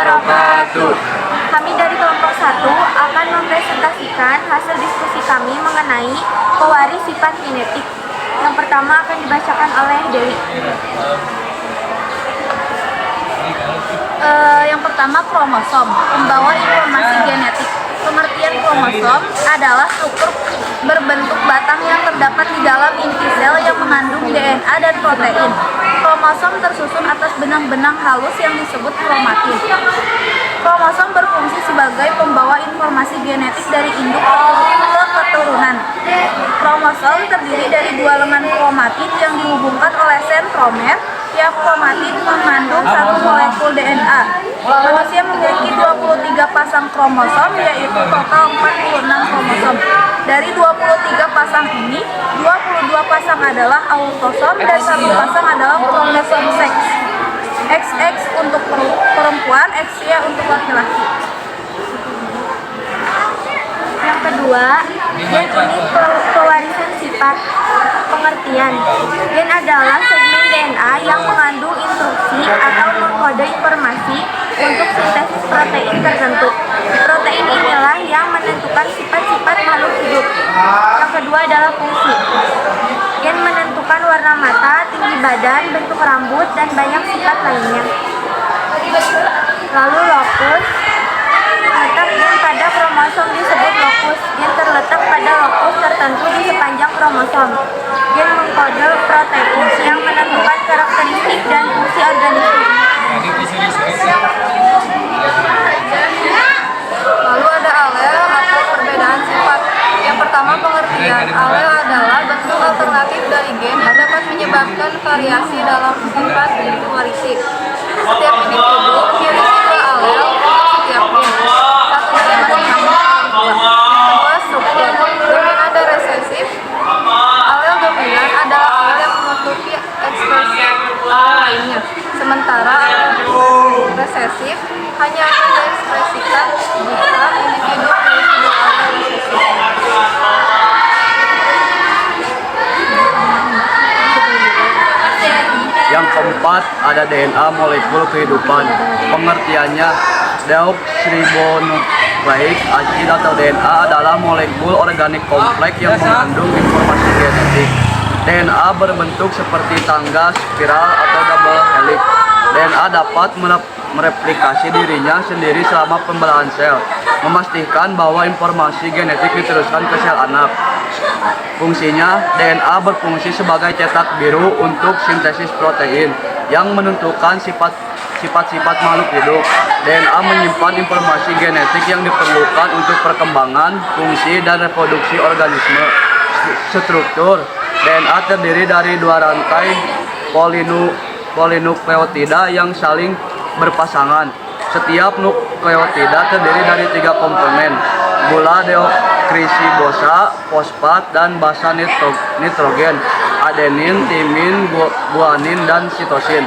wabarakatuh. Kami dari kelompok 1 akan mempresentasikan hasil diskusi kami mengenai pewaris sifat genetik. Yang pertama akan dibacakan oleh Dewi. Yang pertama, kromosom, pembawa informasi genetik. Pengertian kromosom adalah struktur berbentuk batang yang terdapat di dalam inti sel yang mengandung DNA dan protein. Kromosom tersusun atas benang-benang halus yang disebut kromatin. Kromosom berfungsi sebagai pembawa informasi genetik dari induk ke keturunan. Kromosom terdiri dari 2 lengan kromatin yang dihubungkan oleh sentromer. Tiap kromatin mengandung 1 molekul DNA. Manusia memiliki 23 pasang kromosom, yaitu total 46 kromosom. Dari 23 pasang ini, 22 pasang adalah autosom dan 1 pasang adalah kromosom seks. XX untuk perempuan, XY untuk laki-laki. Yang kedua, gen ini pewarisan sifat. Pengertian, gen adalah segmen DNA yang mengandung instruksi atau mengkode informasi untuk sintesis protein tertentu. Protein inilah yang menentukan sifat-sifat makhluk hidup. Yang kedua adalah fungsi. Gen menentukan warna mata, tinggi badan, bentuk rambut, dan banyak sifat lainnya. Lalu lokus. Letak gen pada kromosom disebut lokus. Gen terletak pada lokus tertentu di sepanjang kromosom. Gen mengkode protein yang menentukan karakteristik dan fungsi organisme. Lalu ada alel atau perbedaan sifat. Yang pertama, pengertian. Alel adalah bentuk alternatif dari gen yang dapat menyebabkan variasi dalam sifat yang diwarisi. Setiap individu memiliki 2 alel untuk setiap gen. Satu dari masing-masing orang tua. Yang kedua, struktur. Dominan dan resesif. Alel dominan adalah alel yang menutupi ekspresi alel lainnya. Sementara alel resesif hanya akan diekspresikan jika individu memiliki 2 alel resesif. Yang keempat, ada DNA molekul kehidupan. Pengertiannya, deoksiribonukleik acid atau DNA adalah molekul organik kompleks yang mengandung informasi genetik. DNA berbentuk seperti tangga, spiral, atau double helix. DNA dapat mereplikasi dirinya sendiri selama pembelahan sel, memastikan bahwa informasi genetik diteruskan ke sel anak. Fungsinya, DNA berfungsi sebagai cetak biru untuk sintesis protein yang menentukan sifat-sifat makhluk hidup. DNA menyimpan informasi genetik yang diperlukan untuk perkembangan, fungsi, dan reproduksi organisme. Struktur DNA terdiri dari 2 rantai polinukleotida yang saling berpasangan. Setiap nukleotida terdiri dari 3 komponen: gula deoksiribosa, fosfat, dan basa nitrogen, adenin, timin, guanin, dan sitosin.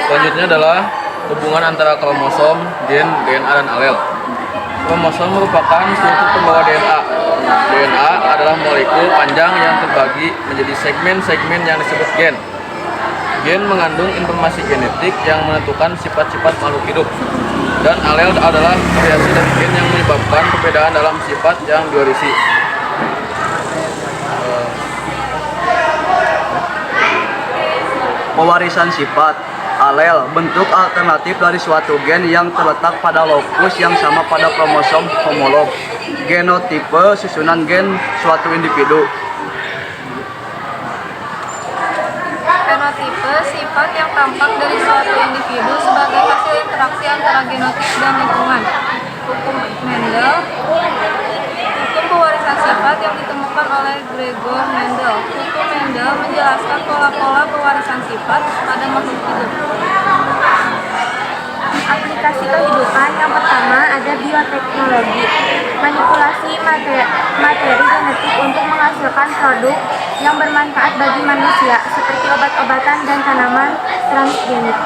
Selanjutnya adalah hubungan antara kromosom, gen, DNA, dan alel. Kromosom merupakan struktur pembawa DNA. DNA adalah molekul panjang yang terbagi menjadi segmen-segmen yang disebut gen. Gen mengandung informasi genetik yang menentukan sifat-sifat makhluk hidup. Dan alel adalah variasi dari gen yang menyebabkan perbedaan dalam sifat yang diwarisi. Pewarisan sifat. Alel, bentuk alternatif dari suatu gen yang terletak pada lokus yang sama pada kromosom homolog. Genotipe, susunan gen suatu individu. Fenotipe, sifat yang tampak dari suatu individu sebagai hasil interaksi antara genotip dan lingkungan. Hukum Mendel. Hukum pewarisan sifat yang ditemukan oleh Gregor Mendel. Hukum Mendel menjelaskan pola-pola pewarisan sifat pada makhluk hidup. Aplikasi kehidupan. Yang pertama ada bioteknologi. Manipulasi materi genetik untuk menghasilkan produk yang bermanfaat bagi manusia, seperti obat-obatan dan tanaman transgenik.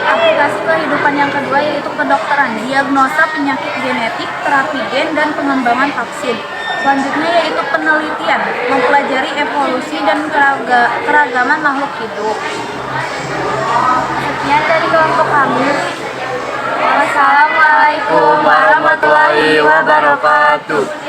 Aplikasi kehidupan yang kedua yaitu kedokteran, diagnosa penyakit genetik, terapi gen, dan pengembangan vaksin. Selanjutnya yaitu penelitian, mempelajari evolusi dan keragaman makhluk hidup. Sekian dari kelompok kami. Wassalamualaikum warahmatullahi wabarakatuh.